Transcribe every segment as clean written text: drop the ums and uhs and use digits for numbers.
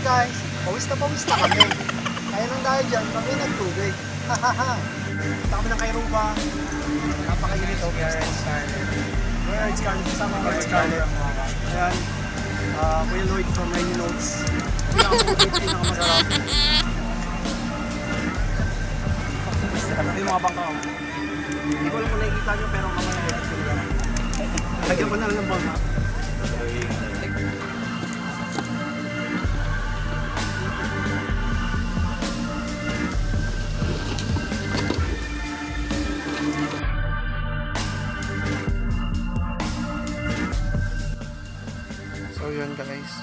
guys, pawis na kami. Kaya nang dahil dyan, kami nagtubig. Hahaha. Punta kami ng Kairuba. Napakainit o. Where it's Scarlett. Kasama ko it's Scarlett. Ayan. Kuya Lloyd from Rainy Notes. Pinakamasarap. Ito yung mga bangka. Hindi ko alam kung nakikita nyo pero mamaya edit ko nila. Lagyan ko na lang ng bangka. So yun guys,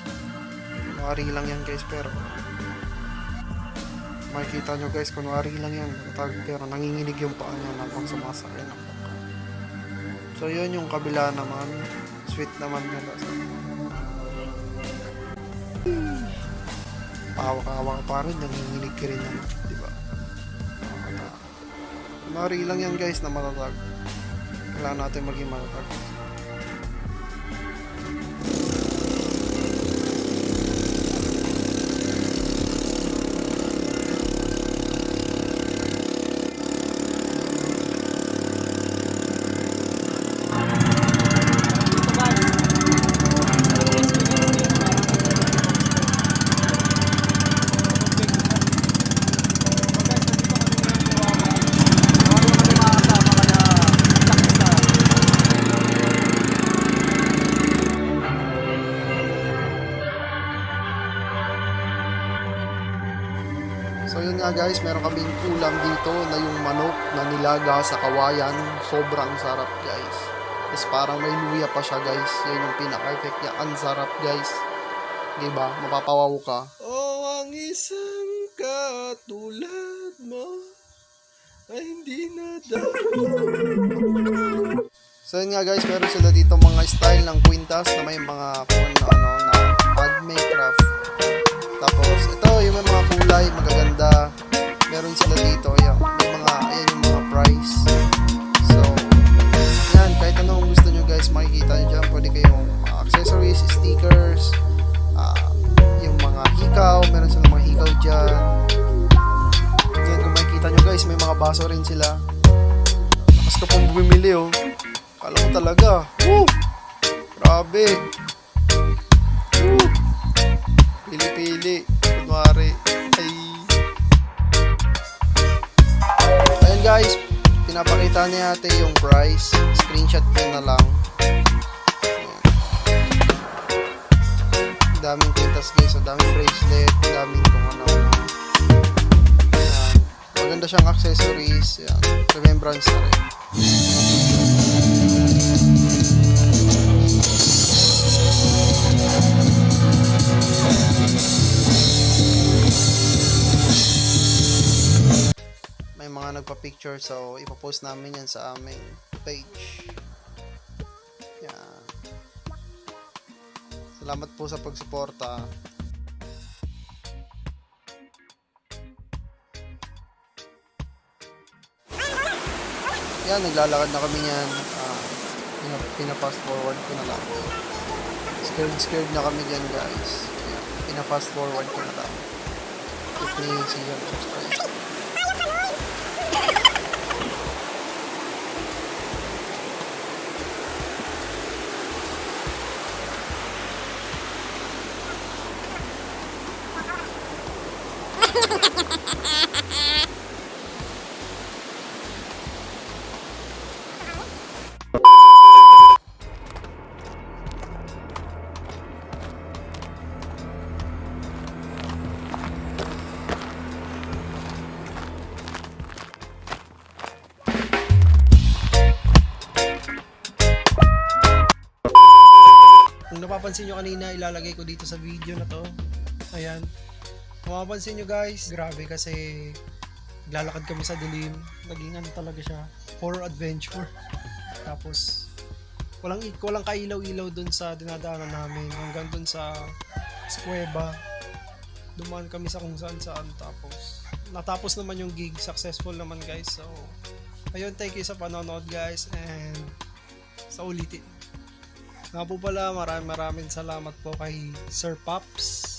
kunwari lang yan guys, pero makikita nyo guys, kunwari lang yan, pero nanginginig yung paa niya habang sumasakay ng bangka. So yun yung kabila naman, sweet naman nila. Pawa-kawa pa rin, nanginginig ka rin naman, diba? Kunwari lang yan guys na matatag. Kailangan natin maging matatag. So yun nga guys, meron kaming ulam dito na yung manok na nilaga sa kawayan. Sobrang sarap guys. Tapos parang may luya pa siya guys. Yan yung pinaka-effect niya. Ang sarap guys. Diba? Mapapawaw ka. Oh, ang isang katulad mo ay hindi na So yun nga guys, meron sila dito mga style ng kwintas na may mga kung ano na handmade craft. Tapos ito yung may mga kulay magaganda. Meron sila dito, ayan, ayan yung mga price. So yan, kahit anong gusto nyo guys, makikita nyo dyan. Pwede kayong accessories, stickers, yung mga hikaw, meron silang mga hikaw dyan. Yan, kung makikita nyo guys, may mga baso rin sila. Lakas ka pong bumili oh. Kala mo talaga, woo! Grabe. Woo! Pili-pili, kunwari. Ayun guys, pinapakita niya ate yung price. Screenshot ko na lang. Ayan. Daming kwintas guys, daming bracelet, daming kung ano-ano. Ayan. Maganda siyang accessories. Ayan. Remembrance na rin. May mga nagpa-picture, so ipopost namin yan sa aming page. Yan. Salamat po sa pagsuporta. Yan, naglalakad na kami yan. Pina-fast forward ko na lang. Scared na kami dyan guys. Yan, pina-fast forward ko na lang. Please, see you subscribe. Kung napapansin nyo kanina, ilalagay ko dito sa video na to. Ayan. Kung mapapansin nyo guys, grabe kasi naglalakad kami sa dilim. Naging ano talaga siya, horror adventure. Tapos walang kailaw-ilaw dun sa dinadaanan namin. Hanggang dun sa kuweba. Dumaan kami sa kung saan. Tapos natapos naman yung gig. Successful naman guys. So ayun, thank you sa panonood guys. And sa ulitin. Nga po pala, maraming salamat po kay Sir Pops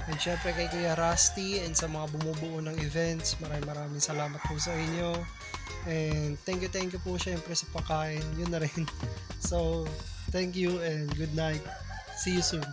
And syempre kay Kuya Rusty and sa mga bumubuo ng events, maraming salamat po sa inyo. And thank you po syempre sa pagkain, yun na rin. So, thank you and good night. See you soon.